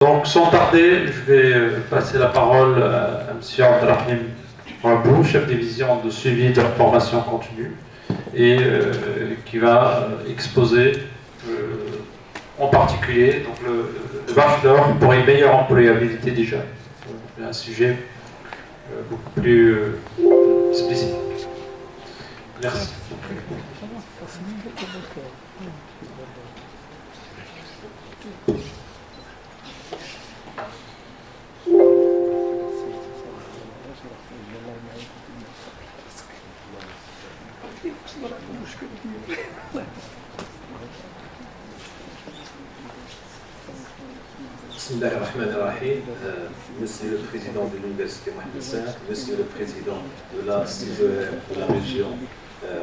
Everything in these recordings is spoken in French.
Donc, sans tarder, je vais passer la parole à M. Abdelrahim Rabou, chef de division de suivi de la formation continue, et qui va exposer en particulier donc, le bachelor pour une meilleure employabilité des jeunes. C'est un sujet beaucoup plus spécifique. Merci. Bismillahirrahmanirrahim. Monsieur le Président de l'Université Mohamed V, Monsieur le Président de la CGEM de la région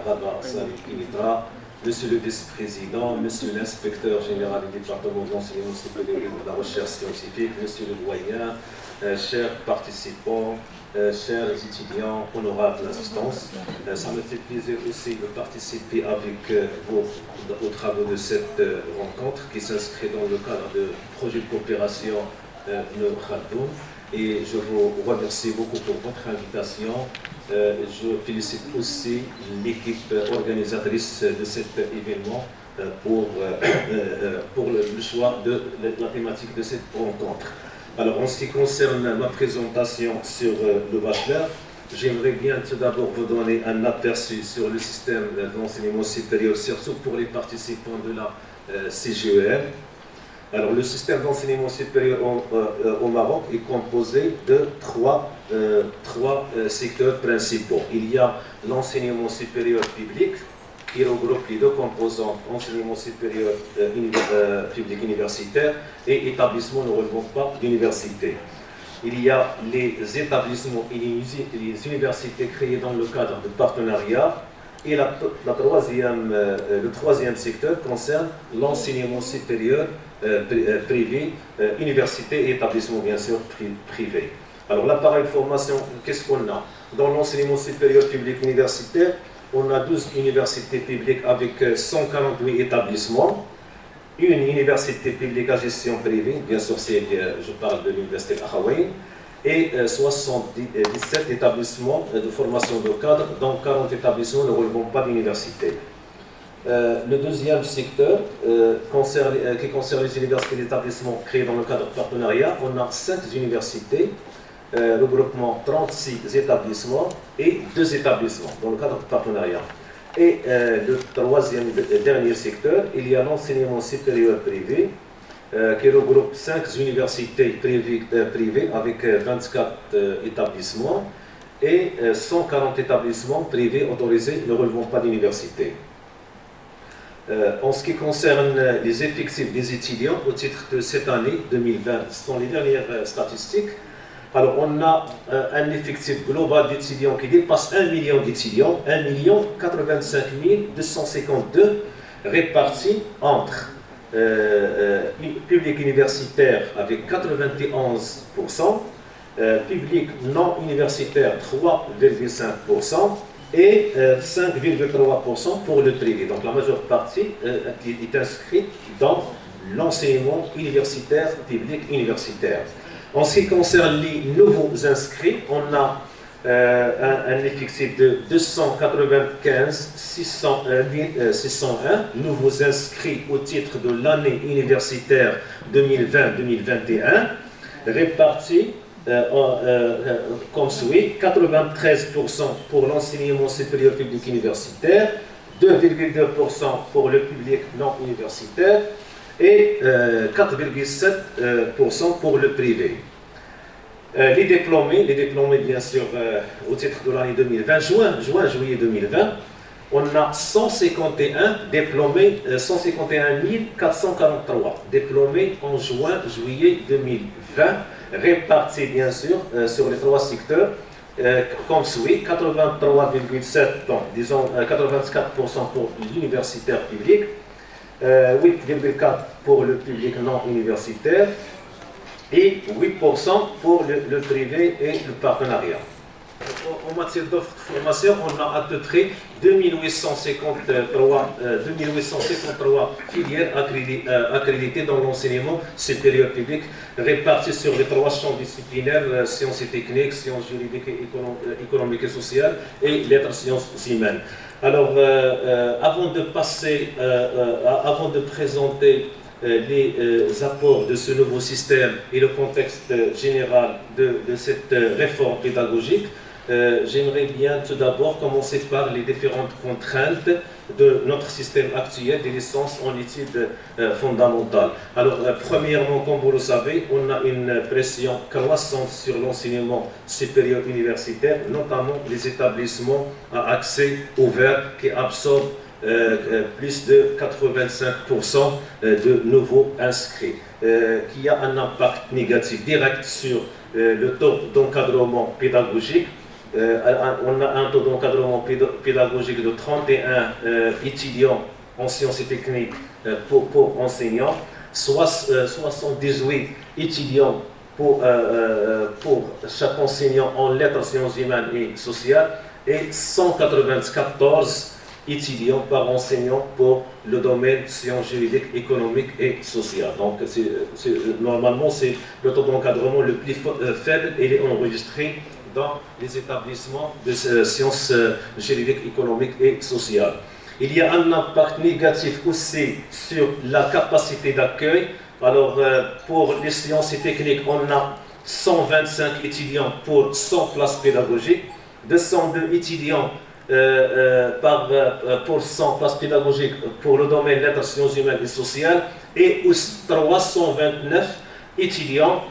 Rabat Salih Kinitra, Monsieur le Vice-Président, Monsieur l'Inspecteur Général du département de l'enseignement supérieur et de la recherche scientifique, Monsieur le Doyen, chers participants, chers étudiants, honorables assistance, ça me fait plaisir aussi de participer avec vous aux travaux de cette rencontre qui s'inscrit dans le cadre du projet de coopération Nour Khaldoun. Et je vous remercie beaucoup pour votre invitation. Je félicite aussi l'équipe organisatrice de cet événement pour le choix de la thématique de cette rencontre. Alors, en ce qui concerne ma présentation sur le bachelor, j'aimerais bien tout d'abord vous donner un aperçu sur le système d'enseignement supérieur, surtout pour les participants de la CGEM. Alors, le système d'enseignement supérieur au Maroc est composé de trois secteurs principaux. Il y a l'enseignement supérieur public, qui regroupe les deux composantes, enseignement supérieur public universitaire et établissements ne relevant pas d'université. Il y a les établissements et les universités créées dans le cadre de partenariats. Et le troisième secteur concerne l'enseignement supérieur privé, université et établissements bien sûr privés. Alors l'appareil de formation, qu'est-ce qu'on a? Dans l'enseignement supérieur public universitaire, on a 12 universités publiques avec 148 établissements, une université publique à gestion privée, bien sûr je parle de l'université Akhawaïn, et 77 établissements de formation de cadre, dont 40 établissements ne relèvent pas d'université. Le deuxième secteur, qui concerne les universités et les établissements créés dans le cadre de partenariat, on a 5 universités, regroupement 36 établissements et 2 établissements dans le cadre de partenariat. Et le troisième et dernier secteur, il y a l'enseignement supérieur privé, qui regroupe 5 universités privées avec 24 établissements et 140 établissements privés autorisés ne relevant pas d'université. En ce qui concerne les effectifs des étudiants au titre de cette année 2020, ce sont les dernières statistiques. Alors on a un effectif global d'étudiants qui dépasse 1 million d'étudiants, 1 085 252 répartis entre public universitaire avec 91%, public non universitaire 3,5% et 5,3% pour le privé. Donc la majeure partie est inscrite dans l'enseignement universitaire, public universitaire. En ce qui concerne les nouveaux inscrits, on a un effectif de 295 601 nouveaux inscrits au titre de l'année universitaire 2020-2021, répartis comme suit: 93% pour l'enseignement supérieur public universitaire, 2,2% pour le public non universitaire et 4,7% pour le privé. Les diplômés bien sûr au titre de l'année 2020, juillet 2020, on a 151 diplômés, 151 443 diplômés en juillet 2020, répartis bien sûr sur les 3 secteurs comme suit: 83,7%, donc disons 84% pour l'universitaire public, 8,4% pour le public non universitaire et 8% pour le privé et le partenariat. en matière d'offres de formation, on a à peu près 2853 filières accréditées dans l'enseignement supérieur public, réparties sur les 3 champs disciplinaires, sciences et techniques, sciences juridiques et économiques et sociales, et lettres sciences humaines. Alors, avant de présenter les apports de ce nouveau système et le contexte général de cette réforme pédagogique, j'aimerais bien tout d'abord commencer par les différentes contraintes de notre système actuel des licences en études fondamentales. Alors, premièrement, comme vous le savez, on a une pression croissante sur l'enseignement supérieur universitaire, notamment les établissements à accès ouvert qui absorbent plus de 85% de nouveaux inscrits, qui a un impact négatif direct sur le taux d'encadrement pédagogique. On a un taux d'encadrement pédagogique de 31 étudiants en sciences et techniques pour enseignants, 78 étudiants pour chaque enseignant en lettres, sciences humaines et sociales, et 194 étudiants par enseignant pour le domaine sciences juridiques, économiques et sociales. Donc, normalement, c'est le taux d'encadrement le plus faible et il est enregistré dans les établissements de sciences juridiques, économiques et sociales. Il y a un impact négatif aussi sur la capacité d'accueil. Alors, pour les sciences et techniques, on a 125 étudiants pour 100 places pédagogiques, 202 étudiants pour 100 places pédagogiques pour le domaine lettres, sciences humaines et sociales, et 329 étudiants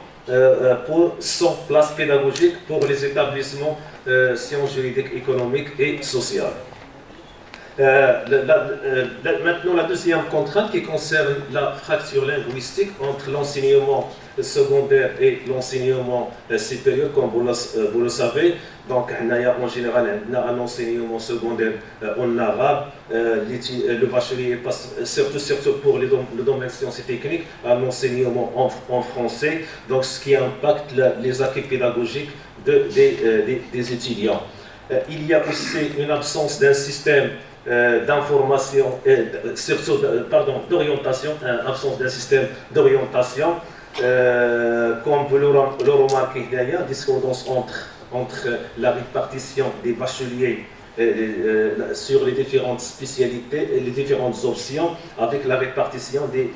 pour 100 places pédagogiques pour les établissements sciences juridiques, économiques et sociales. Maintenant, la deuxième contrainte qui concerne la fracture linguistique entre l'enseignement secondaire et l'enseignement supérieur, comme vous le savez. Donc, en général, on a un enseignement secondaire en arabe, le bachelier passe surtout pour le domaine sciences et techniques, un enseignement en français, donc ce qui impacte les acquis pédagogiques des étudiants. Il y a aussi une absence d'un système d'information, d'orientation, absence d'un système d'orientation, comme vous le remarquez d'ailleurs, discordance entre la répartition des bacheliers sur les différentes spécialités et les différentes options, avec la répartition des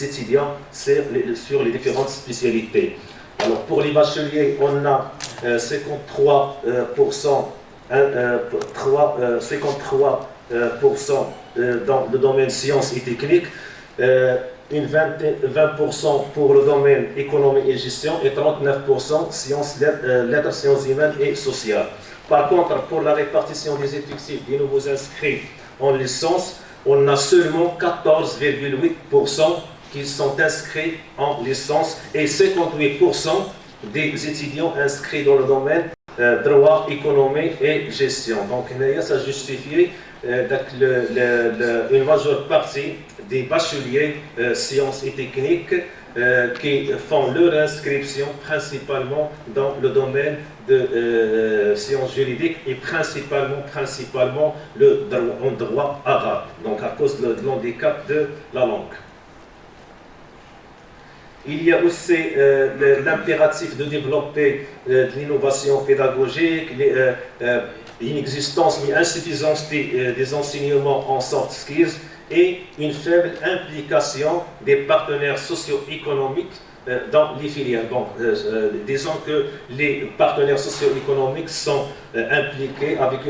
étudiants sur les différentes spécialités. Alors pour les bacheliers, on a 53% dans le domaine sciences et techniques, 20% pour le domaine économie et gestion et 39% lettres, sciences humaines et sociales. Par contre, pour la répartition des effectifs des nouveaux inscrits en licence, on a seulement 14,8% qui sont inscrits en licence et 58% des étudiants inscrits dans le domaine droit, économie et gestion. Donc, ça justifie une majeure partie des bacheliers sciences et techniques qui font leur inscription principalement dans le domaine de sciences juridiques et principalement en droit arabe, donc à cause de l'handicap de la langue. Il y a aussi l'impératif de développer de l'innovation pédagogique, l'inexistence ni insuffisance des enseignements en soft skills et une faible implication des partenaires socio-économiques dans les filières. Bon, disons que les partenaires socio-économiques sont impliqués avec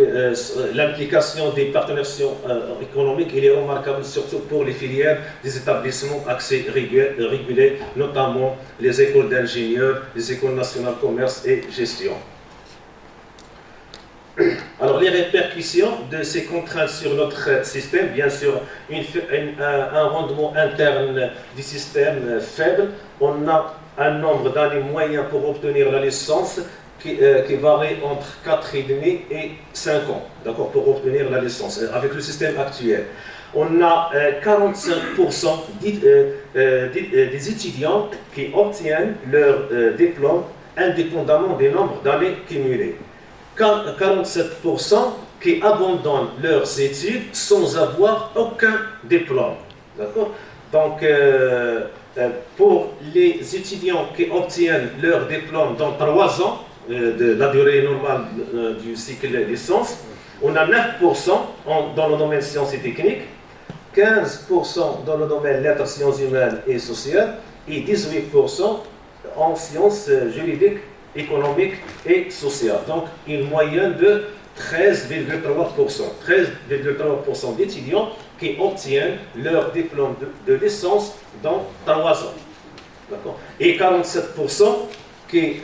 l'implication des partenaires socio-économiques. Il est remarquable surtout pour les filières des établissements accès régulés, notamment les écoles d'ingénieurs, les écoles nationales commerce et gestion. Alors, les répercussions de ces contraintes sur notre système, bien sûr, un rendement interne du système faible. On a un nombre d'années moyen pour obtenir la licence qui varie entre 4,5 et 5 ans, d'accord, pour obtenir la licence, avec le système actuel. On a 45% des étudiants qui obtiennent leur diplôme indépendamment des nombres d'années cumulées. 47% qui abandonnent leurs études sans avoir aucun diplôme. D'accord? Donc, pour les étudiants qui obtiennent leur diplôme dans 3 ans, de la durée normale du cycle de licence, on a 9% dans le domaine sciences et techniques, 15% dans le domaine lettres, sciences humaines et sociales, et 18% en sciences juridiques, économiques et sociales. Donc, une moyenne de 13,3%. 13,3% d'étudiants qui obtiennent leur diplôme de licence dans 3 ans. D'accord? Et 47% qui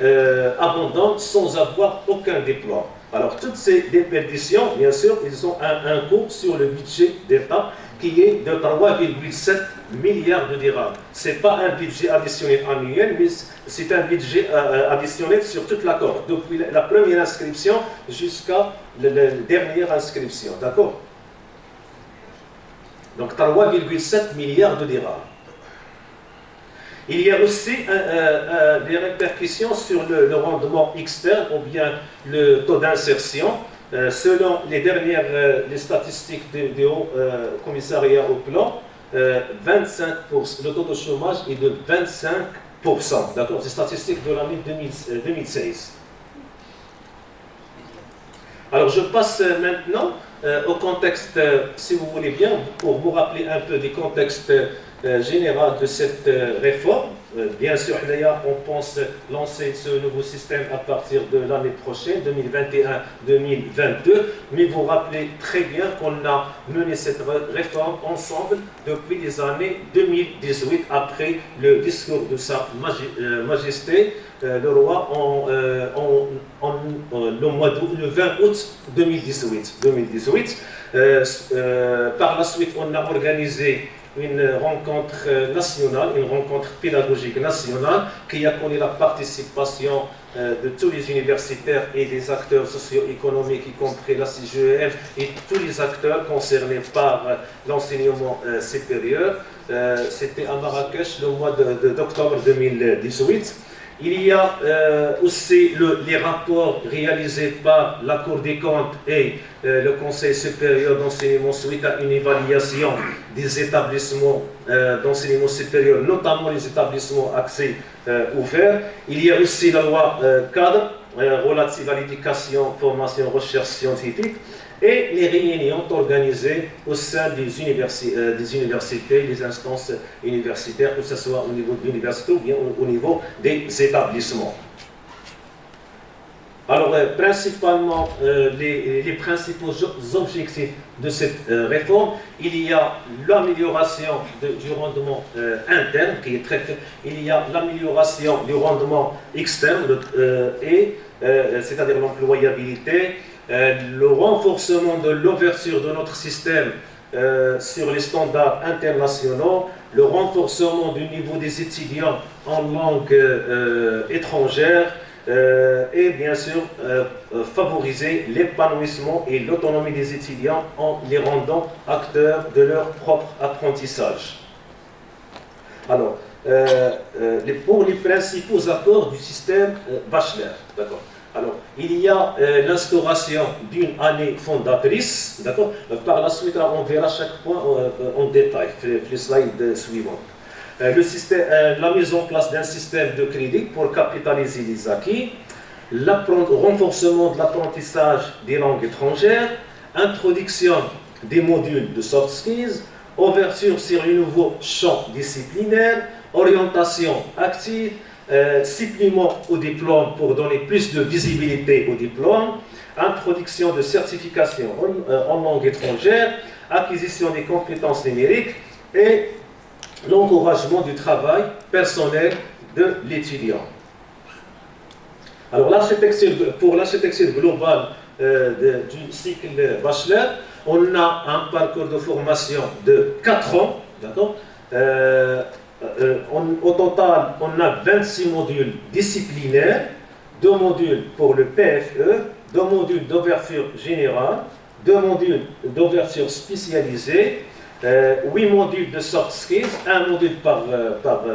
abandonnent sans avoir aucun diplôme. Alors, toutes ces déperditions, bien sûr, ils ont un coût sur le budget d'État qui est de 3,7 milliards de dirhams. Ce n'est pas un budget additionnel annuel, mais c'est un budget additionnel sur toute la cohorte, depuis la première inscription jusqu'à la dernière inscription. D'accord? Donc 3,7 milliards de dirhams. Il y a aussi des répercussions sur le rendement externe ou bien le taux d'insertion. Selon les dernières les statistiques du Haut Commissariat au Plan, 25%, le taux de chômage est de 25%. D'accord? C'est statistique de l'année 2016. Alors je passe maintenant au contexte, si vous voulez bien, pour vous rappeler un peu du contexte général de cette réforme. Bien sûr, d'ailleurs, on pense lancer ce nouveau système à partir de l'année prochaine, 2021-2022, mais vous rappelez très bien qu'on a mené cette réforme ensemble depuis les années 2018, après le discours de Sa Majesté, le roi, le 20 août 2018. Par la suite, on a organisé une rencontre nationale, une rencontre pédagogique nationale qui a connu la participation de tous les universitaires et des acteurs socio-économiques, y compris la CGEM et tous les acteurs concernés par l'enseignement supérieur. C'était à Marrakech le mois d'octobre 2018. Il y a aussi les rapports réalisés par la Cour des comptes et le Conseil supérieur d'enseignement suite à une évaluation des établissements d'enseignement supérieur, notamment les établissements accès ouvert. Il y a aussi la loi cadre relative à l'éducation, formation, recherche scientifique et les réunions organisées au sein des universités, des instances universitaires, que ce soit au niveau de l'université ou bien au niveau des établissements. Alors, principalement, les principaux objectifs de cette réforme, il y a l'amélioration du rendement interne, qui est très faible. Il y a l'amélioration du rendement externe, c'est-à-dire l'employabilité, le renforcement de l'ouverture de notre système sur les standards internationaux, le renforcement du niveau des étudiants en langue étrangère, et bien sûr favoriser l'épanouissement et l'autonomie des étudiants en les rendant acteurs de leur propre apprentissage. Alors, pour les principaux apports du système bachelor, d'accord. Alors, il y a l'instauration d'une année fondatrice, d'accord. Par la suite, on verra chaque point en détail, les slides suivants. La mise en place d'un système de crédit pour capitaliser les acquis, renforcement de l'apprentissage des langues étrangères, introduction des modules de soft skills, ouverture sur les nouveaux champs disciplinaires, orientation active, supplément au diplôme pour donner plus de visibilité au diplôme, introduction de certification en langue étrangère, acquisition des compétences numériques et l'encouragement du travail personnel de l'étudiant. Alors, pour l'architecture globale du cycle bachelor, on a un parcours de formation de 4 ans, d'accord. Au total, on a 26 modules disciplinaires, 2 modules pour le PFE, 2 modules d'ouverture générale, 2 modules d'ouverture spécialisée, 8 modules de soft skills, 1 module par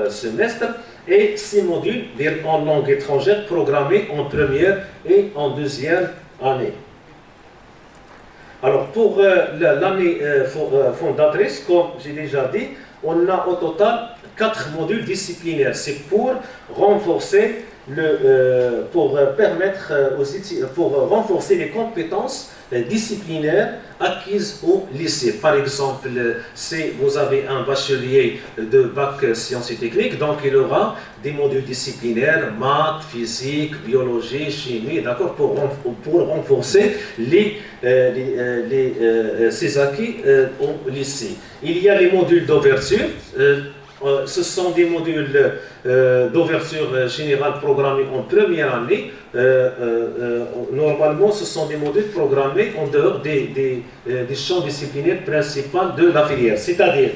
semestre et 6 modules en langue étrangère programmés en première et en deuxième année. Alors, pour l'année fondatrice, comme j'ai déjà dit, on a au total 4 modules disciplinaires. C'est pour renforcer pour renforcer les compétences disciplinaires acquises au lycée. Par exemple, si vous avez un bachelier de bac sciences et techniques, donc il aura des modules disciplinaires, maths, physique, biologie, chimie, d'accord, pour renforcer ces acquis au lycée. Il y a les modules d'ouverture. Ce sont des modules d'ouverture générale programmés en première année. Normalement, ce sont des modules programmés en dehors des champs disciplinaires principaux de la filière. C'est-à-dire,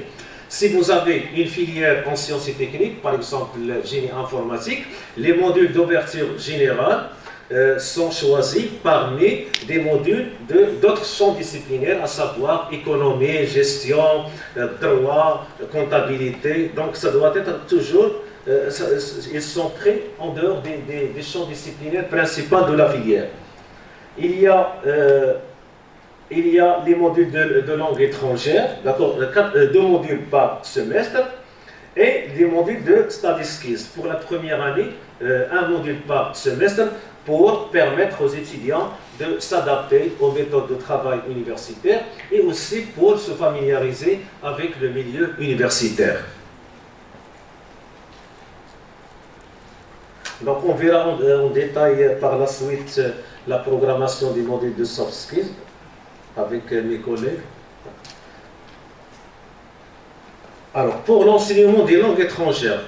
si vous avez une filière en sciences et techniques, par exemple génie informatique, les modules d'ouverture générale sont choisis parmi des modules d'autres champs disciplinaires, à savoir économie, gestion, droit, comptabilité. Donc ça doit être toujours, ils sont pris en dehors des champs disciplinaires principaux de la filière. Il y a les modules de langue étrangère, d'accord, 2 modules par semestre, et les modules de study skills. Pour la première année, 1 module par semestre, pour permettre aux étudiants de s'adapter aux méthodes de travail universitaires et aussi pour se familiariser avec le milieu universitaire. Donc on verra en détail par la suite la programmation des modules de soft skills avec mes collègues. Alors, pour l'enseignement des langues étrangères,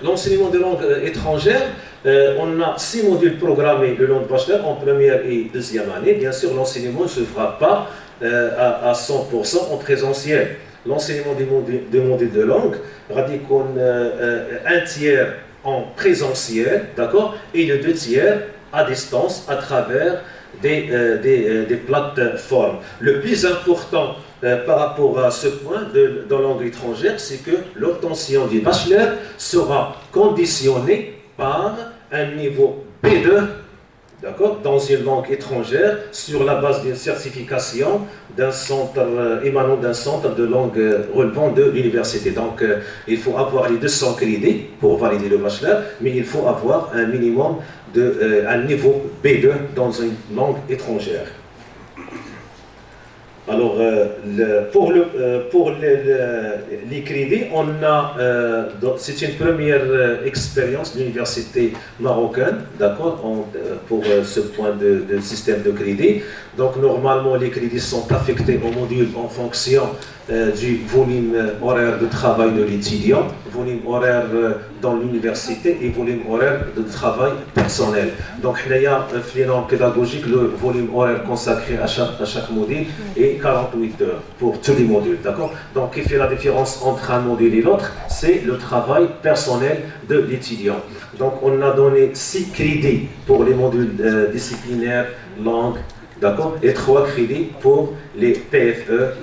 on a 6 modules programmés le long de bachelor en première et deuxième année. Bien sûr, l'enseignement ne se fera pas à 100% en présentiel. L'enseignement des modules de langue radique un tiers en présentiel, d'accord, et le 2 tiers à distance à travers des plateformes. Le plus important par rapport à ce point de langue étrangère, c'est que l'obtention du bachelor sera conditionnée par un niveau B2, d'accord, dans une langue étrangère, sur la base d'une certification d'un centre émanant d'un centre de langue relevant de l'université. Donc, il faut avoir les 200 crédits pour valider le bachelor, mais il faut avoir un minimum un niveau B2 dans une langue étrangère. Alors, pour les crédits, c'est une première expérience de l'université marocaine, d'accord, pour ce point de système de crédit. Donc, normalement, les crédits sont affectés au module en fonction du volume horaire de travail de l'étudiant, volume horaire dans l'université et volume horaire de travail personnel. Donc, il y a une norme pédagogique, le volume horaire consacré à chaque module est 48 heures pour tous les modules, d'accord. Donc, ce qui fait la différence entre un module et l'autre, c'est le travail personnel de l'étudiant. Donc, on a donné 6 crédits pour les modules disciplinaires, langue, d'accord, et 3 crédits pour les PFE,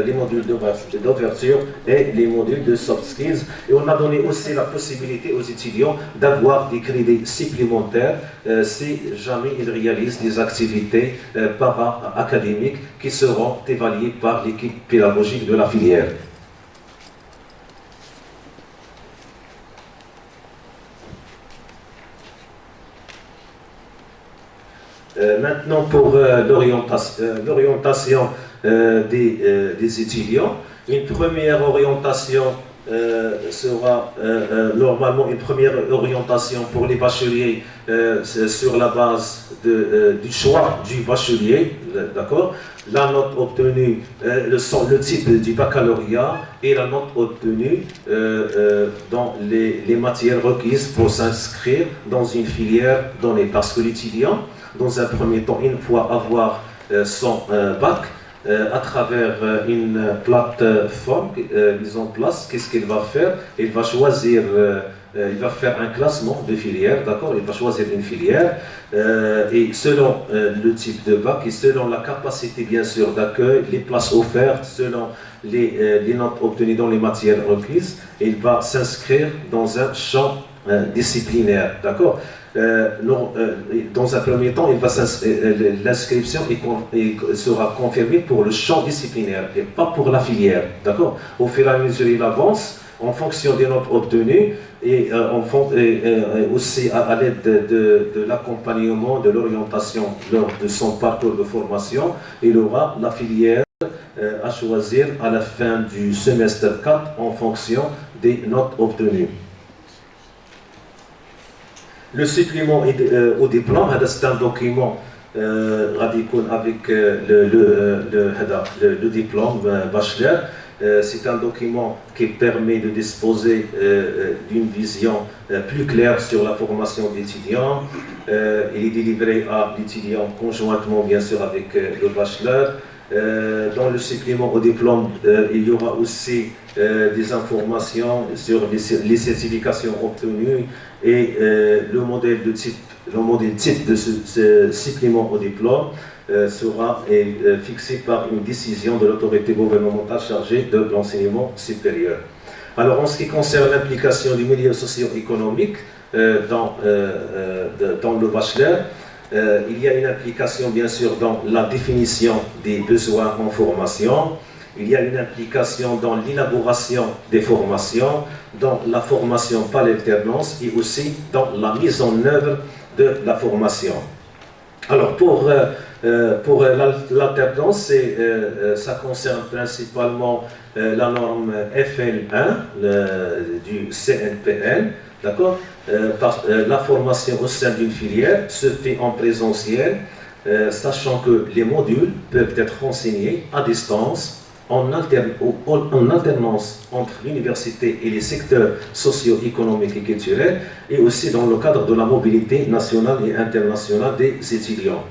les modules d'ouverture et les modules de soft skills. Et on a donné aussi la possibilité aux étudiants d'avoir des crédits supplémentaires si jamais ils réalisent des activités para-académiques qui seront évaluées par l'équipe pédagogique de la filière. Maintenant, pour l'orientation des étudiants, une première orientation sera normalement une première orientation pour les bacheliers sur la base du choix du bachelier, d'accord, la note obtenue, le type du baccalauréat et la note obtenue dans les matières requises pour s'inscrire dans une filière donnée. Parce que l'étudiant, dans un premier temps, une fois avoir son bac, à travers une plateforme mise en place, qu'est-ce qu'il va faire? Il va choisir, il va faire un classement de filières, d'accord? Il va choisir une filière et selon le type de bac et selon la capacité bien sûr d'accueil, les places offertes, selon les notes obtenues dans les matières requises, il va s'inscrire dans un champ disciplinaire, d'accord. Dans un premier temps, l'inscription sera confirmée pour le champ disciplinaire et pas pour la filière, d'accord. Au fur et à mesure il avance, en fonction des notes obtenues et aussi à l'aide de l'accompagnement, de l'orientation lors de son parcours de formation, il aura la filière à choisir à la fin du semestre 4 en fonction des notes obtenues. Le supplément au diplôme, c'est un document radical avec le diplôme bachelor. C'est un document qui permet de disposer d'une vision plus claire sur la formation de l'étudiant. Il est délivré à l'étudiant conjointement, bien sûr, avec le bachelor. Dans le supplément au diplôme, il y aura aussi des informations sur les certifications obtenues et le modèle type de ce supplément au diplôme sera fixé par une décision de l'autorité gouvernementale chargée de l'enseignement supérieur. Alors, en ce qui concerne l'implication du milieu socio-économique dans le bachelor, il y a une implication bien sûr dans la définition des besoins en formation, il y a une implication dans l'élaboration des formations, dans la formation par l'alternance et aussi dans la mise en œuvre de la formation. Alors pour l'alternance, ça concerne principalement la norme FL1 du CNPL, d'accord. La formation au sein d'une filière se fait en présentiel, sachant que les modules peuvent être enseignés à distance, en alternance entre l'université et les secteurs socio-économiques et culturels, et aussi dans le cadre de la mobilité nationale et internationale des étudiants.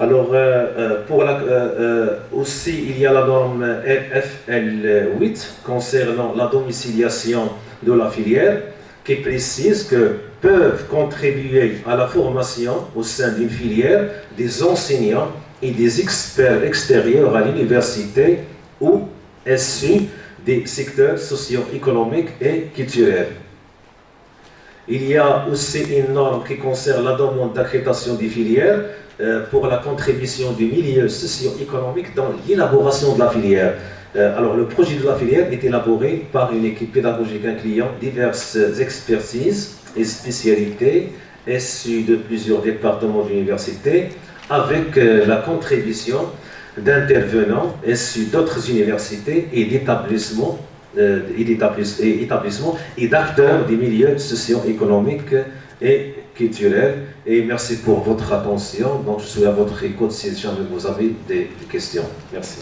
Alors, aussi, il y a la norme FL8 concernant la domiciliation de la filière, qui précise que peuvent contribuer à la formation au sein d'une filière des enseignants et des experts extérieurs à l'université ou issus des secteurs socio-économiques et culturels. Il y a aussi une norme qui concerne la demande d'accréditation des filières pour la contribution du milieu socio-économique dans l'élaboration de la filière. Alors, le projet de la filière est élaboré par une équipe pédagogique incluant diverses expertises et spécialités issues de plusieurs départements de l'université, avec la contribution d'intervenants issus d'autres universités et d'établissements et d'acteurs des milieux socio-économiques et culturels. Et merci pour votre attention. Donc, je suis à votre écoute si jamais vous avez des questions. Merci.